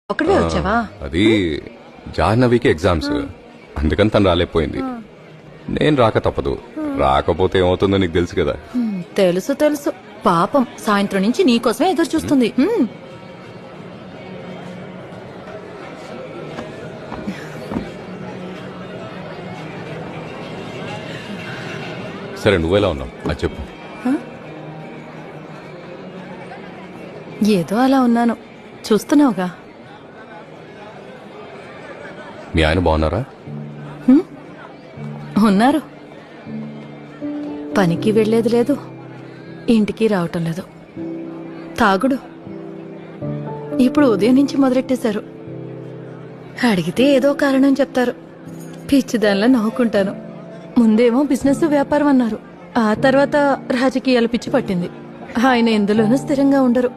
ఒక్కడే వచ్చావా? అది జాహ్నవికి ఎగ్జామ్స్, అందుకని తను రాలేకపోయింది. నేను రాక తప్పదు. రాకపోతే ఏమవుతుందో నీకు తెలుసు కదా. తెలుసు తెలుసు. పాపం సాయంత్రం నుంచి నీకోసమే ఎదురు చూస్తుంది. సరే, నువ్వెలా ఉన్నావు అది చెప్పు. ఏదో అలా ఉన్నాను, చూస్తున్నావుగా. మీ ఆయన బాగున్నారా? ఉన్నారు. పనికి వెళ్లేది లేదు, ఇంటికి రావటం లేదు. తాగుడు ఇప్పుడు ఉదయం నుంచి మొదలెట్టేశారు. అడిగితే ఏదో కారణం చెప్తారు. పిచ్చిదానిలా నవ్వుకుంటాను. ముందేమో బిజినెస్ వ్యాపారం అన్నారు, ఆ తర్వాత రాజకీయాల పిచ్చి పట్టింది. ఆయన ఎందులోనూ స్థిరంగా ఉండరు.